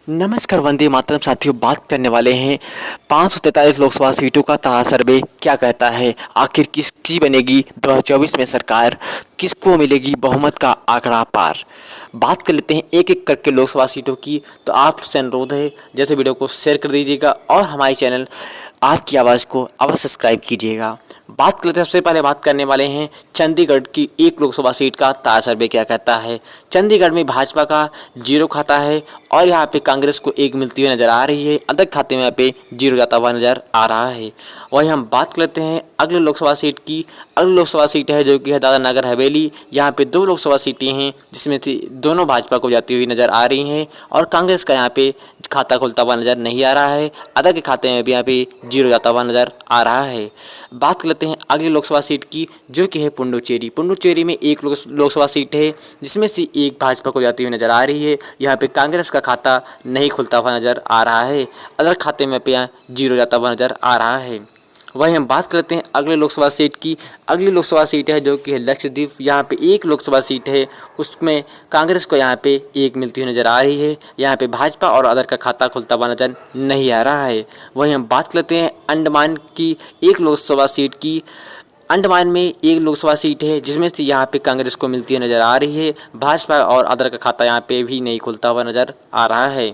नमस्कार वंदे मातरम साथियों, बात करने वाले हैं 543 लोकसभा सीटों का ताज़ा सर्वे क्या कहता है। आखिर किसकी बनेगी 2024 में सरकार, किसको मिलेगी बहुमत का आंकड़ा पार। बात कर लेते हैं एक एक करके लोकसभा सीटों की। तो आपसे अनुरोध है जैसे वीडियो को शेयर कर दीजिएगा और हमारे चैनल आपकी आवाज़ को अवश्य सब्सक्राइब कीजिएगा। बात करते हैं, सबसे पहले बात करने वाले हैं चंडीगढ़ की एक लोकसभा सीट का ताज़ा सर्वे क्या कहता है। चंडीगढ़ में भाजपा का 0 खाता है और यहाँ पे कांग्रेस को 1 मिलती हुई नजर आ रही है। अदर खाते में यहाँ पे 0 जाता हुआ नजर आ रहा है। वहीं हम बात करते हैं अगले लोकसभा सीट की। अगली लोकसभा सीट है जो कि है दादरा नगर हवेली। यहाँ पे 2 लोकसभा सीटें हैं जिसमें से दोनों भाजपा को जाती हुई नजर आ रही हैं और कांग्रेस का यहाँ पे खाता खुलता हुआ नजर नहीं आ रहा है। अदर के खाते में भी यहाँ पे 0 जाता हुआ नजर आ रहा है। बात करते हैं अगली लोकसभा सीट की जो कि है पुडुचेरी। पुडुचेरी में एक लोकसभा सीट है जिसमें से एक भाजपा को जाती हुई नजर आ रही है। यहाँ पे कांग्रेस का खाता नहीं खुलता हुआ नजर आ रहा है। अदर खाते में पे 0 जाता हुआ नजर आ रहा है। वहीं हम बात करते हैं अगले लोकसभा सीट की। अगली लोकसभा सीट है जो कि है लक्षद्वीप। यहाँ पे एक लोकसभा सीट है, उसमें कांग्रेस को यहाँ पे 1 मिलती हुई नज़र आ रही है। यहाँ पे भाजपा और अदर का खाता खुलता हुआ नजर नहीं आ रहा है। वहीं हम बात करते हैं अंडमान की एक लोकसभा सीट की। अंडमान में एक लोकसभा सीट है जिसमें से यहाँ पे कांग्रेस को मिलती हुई नज़र आ रही है। भाजपा और अदर का खाता यहाँ पे भी नहीं खुलता हुआ नज़र आ रहा है।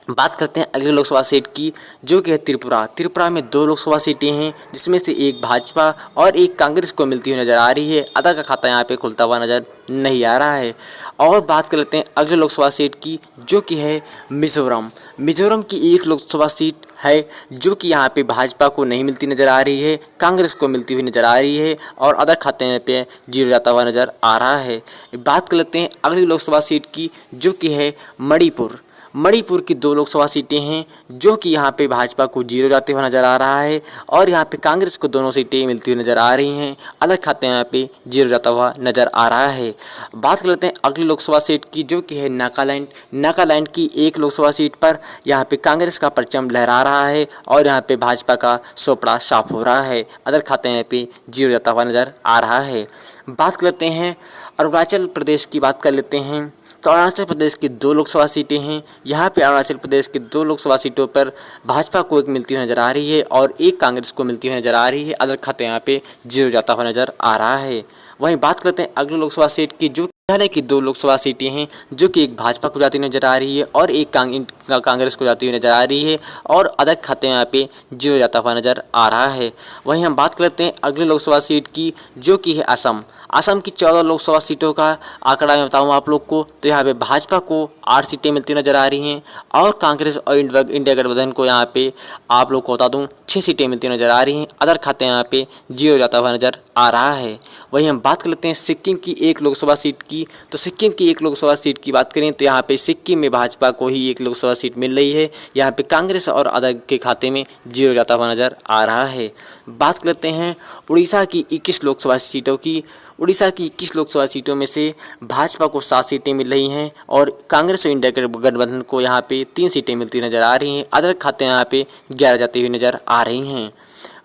बात करते हैं अगले लोकसभा सीट की जो कि है त्रिपुरा। त्रिपुरा में 2 लोकसभा सीटें हैं जिसमें से एक भाजपा और एक कांग्रेस को मिलती हुई नज़र आ रही है। अदर का खाता यहाँ पे खुलता हुआ नज़र नहीं आ रहा है। और बात कर लेते हैं अगले लोकसभा सीट की जो कि है मिजोरम। मिजोरम की एक लोकसभा सीट है जो कि यहाँ पे भाजपा को नहीं मिलती नज़र आ रही है, कांग्रेस को मिलती हुई नज़र आ रही है और अदर खाते में पे 0 जाता हुआ नज़र आ रहा है। बात कर लेते हैं अगली लोकसभा सीट की जो कि है मणिपुर। मणिपुर की 2 लोकसभा सीटें हैं जो कि यहाँ पे भाजपा को 0 जाते हुए नज़र आ रहा है और यहाँ पे कांग्रेस को दोनों सीटें मिलती हुई नज़र आ रही हैं। अलग खाते यहाँ पे 0 जाता हुआ नज़र आ रहा है। बात कर लेते हैं अगली लोकसभा सीट की जो कि है नागालैंड। नागालैंड की एक लोकसभा सीट पर यहाँ पे कांग्रेस का परचम लहरा रहा है और यहाँ पे भाजपा का सोपड़ा साफ हो रहा है। अदर खाते यहाँ पे 0 जाता हुआ नज़र आ रहा है। बात कर लेते हैं अरुणाचल प्रदेश की। बात कर लेते हैं तो अरुणाचल प्रदेश की 2 लोकसभा सीटें हैं। यहाँ पे अरुणाचल प्रदेश की 2 लोकसभा सीटों पर भाजपा को 1 मिलती हुई नज़र आ रही है और एक कांग्रेस को मिलती हुई नज़र आ रही है। अदर खाते यहाँ पे 0 जाता हुआ नज़र आ रहा है। वहीं बात करते हैं अगली लोकसभा सीट की जो मेघालय की 2 लोकसभा सीटें हैं जो कि एक भाजपा को जाती हुई नजर आ रही है और एक कांग्रेस को जाती हुई नजर आ रही है और अदर खाते में यहाँ पे 0 जाता हुआ नजर आ रहा है। वहीं हम बात करते हैं अगली लोकसभा सीट की जो कि है असम। असम की 14 लोकसभा सीटों का आंकड़ा मैं बताऊँ आप लोग को तो यहाँ पे भाजपा को 8 सीटें मिलती नजर आ रही हैं और कांग्रेस और इंडिया गठबंधन को यहाँ पे आप लोग को बता दूँ 6 सीटें मिलती नजर आ रही हैं। अदर खाते यहाँ पे 0 जाता हुआ नजर आ रहा है। वहीं हम बात कर लेते हैं सिक्किम की एक लोकसभा सीट की। तो सिक्किम की एक लोकसभा सीट की बात करें तो यहाँ पे सिक्किम में भाजपा को ही 1 लोकसभा सीट मिल रही है। यहाँ पे कांग्रेस और अदर के खाते में 0 जाता हुआ नजर आ रहा है। बात करते हैं उड़ीसा की 21 लोकसभा सीटों की। उड़ीसा की 21 लोकसभा सीटों में से भाजपा को 7 सीटें मिल रही हैं और कांग्रेस और इंडिया गठबंधन को यहाँ पे 3 सीटें मिलती नजर आ रही हैं। अदर खाते यहाँ पे 11 जाती हुई नजर आ रही हैं।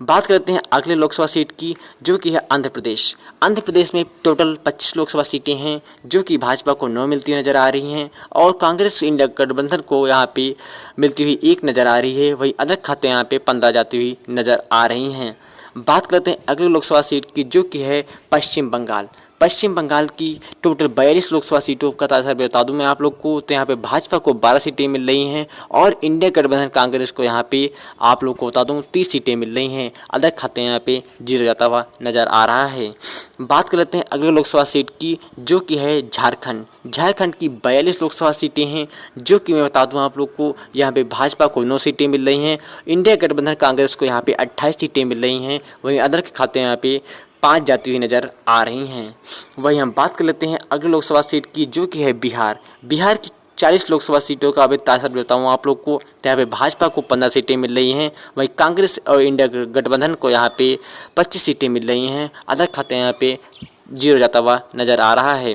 बात करते हैं अगले लोकसभा सीट की जो कि है आंध्र प्रदेश। आंध्र प्रदेश में टोटल 25 लोकसभा सीटें हैं जो कि भाजपा को 9 मिलती हुई नजर आ रही हैं और कांग्रेस इंडिया गठबंधन को यहाँ पे मिलती हुई 1 नज़र आ रही है। वही अलग खाते यहाँ पे 15 जाती हुई नज़र आ रही हैं। बात करते हैं अगली लोकसभा सीट की जो कि है पश्चिम बंगाल। पश्चिम बंगाल की टोटल 42 लोकसभा सीटों का ताज़ा बता दूं मैं आप लोग को तो यहाँ पे भाजपा को 12 सीटें मिल रही हैं और इंडिया गठबंधन कांग्रेस को यहाँ पे आप लोग को बता दूं 30 सीटें मिल रही हैं। अलग खाते यहाँ पे 0 जाता हुआ नज़र आ रहा है। बात कर लेते हैं अगले लोकसभा सीट की जो कि है झारखंड। झारखंड की 42 लोकसभा सीटें हैं जो कि मैं बता दूं आप लोग को यहाँ पे भाजपा को 9 सीटें मिल रही हैं। इंडिया गठबंधन कांग्रेस को यहाँ पे 28 सीटें मिल रही हैं। वहीं अदर के खाते यहाँ पे 5 जाती हुई नज़र आ रही हैं। वहीं हम बात कर लेते हैं अगली लोकसभा सीट की जो कि है बिहार। बिहार की 40 लोकसभा सीटों का अभी ताज़ा बताऊँ आप लोग को तो यहाँ पे भाजपा को 15 सीटें मिल रही हैं। वहीं कांग्रेस और इंडिया गठबंधन को यहाँ पे 25 सीटें मिल रही हैं। अदर खाते यहाँ पे 0 जाता हुआ नज़र आ रहा है।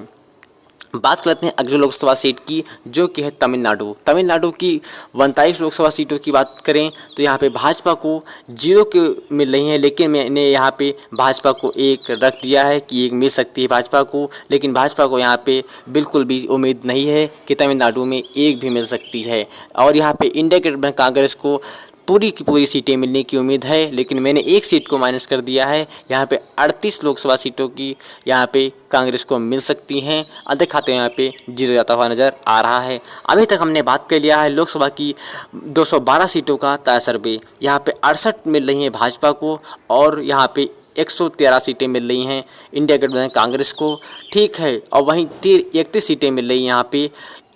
बात करते हैं अगले लोकसभा सीट की, जो कि है तमिलनाडु। तमिलनाडु की 39 लोकसभा सीटों की बात करें तो यहाँ पे भाजपा को 0 के मिल रही हैं, लेकिन मैंने यहाँ पे भाजपा को एक रख दिया है कि एक मिल सकती है भाजपा को, लेकिन भाजपा को यहाँ पे बिल्कुल भी उम्मीद नहीं है कि तमिलनाडु में एक भी मिल सकती है। और यहाँ पे इंडिया गठबंधन कांग्रेस को पूरी की पूरी सीटें मिलने की उम्मीद है, लेकिन मैंने एक सीट को माइनस कर दिया है। यहाँ पे 38 लोकसभा सीटों की यहाँ पे कांग्रेस को मिल सकती हैं। अधिक खाते यहाँ पे 0 जाता हुआ नज़र आ रहा है। अभी तक हमने बात कर लिया है लोकसभा की 212 सीटों का ताज़ा सर्वे। यहाँ पे 68 मिल रही हैं भाजपा को और यहाँ पे 113 सीटें मिल रही हैं इंडिया गठबंधन कांग्रेस को, ठीक है। और वहीं 31 सीटें मिल रही हैं यहाँ पे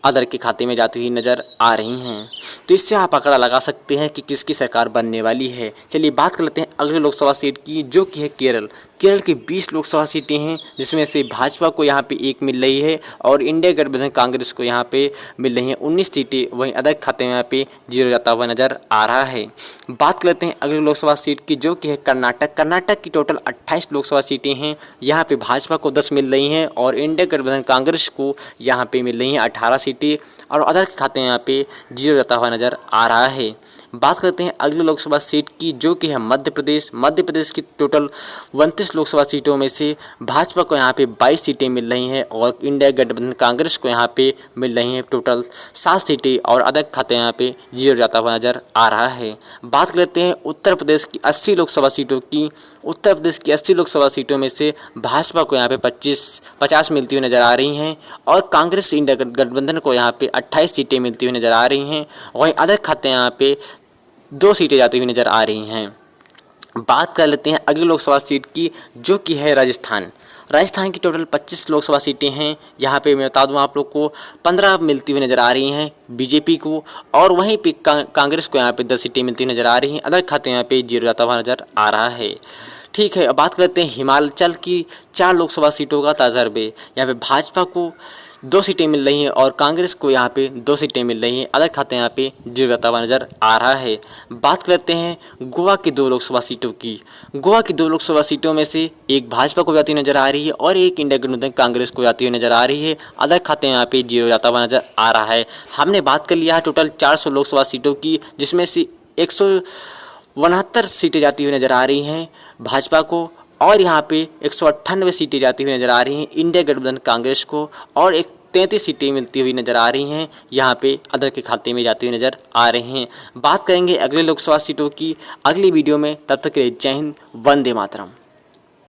अदर के खाते में जाती हुई नज़र आ रही हैं। तो इससे आप आंकड़ा लगा सकते हैं कि किसकी सरकार बनने वाली है। चलिए बात कर लेते हैं अगले लोकसभा सीट की, जो कि है केरल। केरल की 20 लोकसभा सीटें हैं, जिसमें से भाजपा को यहाँ पे 1 मिल रही है और इंडिया गठबंधन कांग्रेस को यहाँ पे मिल रही हैं 19 सीटें। वहीं अदर खाते में यहाँ पे 0 जाता हुआ नज़र आ रहा है। बात कर लेते हैं अगले लोकसभा सीट की, जो कि है कर्नाटक। कर्नाटक की टोटल 28 लोकसभा सीटें हैं। यहाँ पे भाजपा को 10 मिल रही हैं और इंडिया गठबंधन कांग्रेस को यहाँ पे मिल रही हैं 18 सीटें और अदर के खाते में यहाँ पे 0 जाता हुआ नज़र आ रहा है। बात करते हैं अगले लोकसभा सीट की, जो कि है मध्य प्रदेश। मध्य प्रदेश की टोटल 29 लोकसभा सीटों में से भाजपा को यहाँ पे 22 सीटें मिल रही हैं और इंडिया गठबंधन कांग्रेस को यहाँ पे मिल रही हैं टोटल 7 सीटें और अदर खाते यहाँ पे 0 जाता हुआ नज़र आ रहा है। बात करते हैं उत्तर प्रदेश की 80 लोकसभा सीटों की। उत्तर प्रदेश की 80 लोकसभा सीटों में से भाजपा को यहाँ पे 50 मिलती हुई नज़र आ रही हैं और कांग्रेस इंडिया गठबंधन को यहाँ पे 28 सीटें मिलती हुई नज़र आ रही हैं। वहीं अदर खाते यहाँ पे 2 सीटें जाती हुई नज़र आ रही हैं। बात कर लेते हैं अगली लोकसभा सीट की, जो कि है राजस्थान। राजस्थान की टोटल 25 लोकसभा सीटें हैं। यहाँ पे मैं बता दूँ आप लोग को 15 मिलती हुई नज़र आ रही हैं बीजेपी को और वहीं पे कांग्रेस को यहाँ पे 10 सीटें मिलती हुई नज़र आ रही हैं। अदर खाते यहाँ पे 0 जाता हुआ नज़र आ रहा है, ठीक है। अब बात करते हैं हिमाचल की 4 लोकसभा सीटों का ताज़ा सर्वे। यहाँ पे भाजपा को 2 सीटें मिल रही हैं और कांग्रेस को यहाँ पे 2 सीटें मिल रही हैं। अदर खाते यहाँ पे 0 जाता हुआ नज़र आ रहा है। बात करते हैं गोवा की 2 लोकसभा सीटों की। गोवा की 2 लोकसभा सीटों में से एक भाजपा को जाती हुई नज़र आ रही है और एक इंडिया गठबंधन कांग्रेस को जाती हुई नज़र आ रही है। अदर खाते यहाँ पे 0 जाता हुआ नज़र आ रहा है। हमने बात कर लिया है टोटल 400 लोकसभा सीटों की, जिसमें से 169 सीटें जाती हुई नज़र आ रही हैं भाजपा को और यहाँ पे 198 सीटें जाती हुई नज़र आ रही हैं इंडिया गठबंधन कांग्रेस को और 33 सीटें मिलती हुई नज़र आ रही हैं यहाँ पे अदर के खाते में जाती हुई नज़र आ रही हैं। बात करेंगे अगले लोकसभा सीटों की अगली वीडियो में। तब तक के लिए जय हिंद, वंदे मातरम।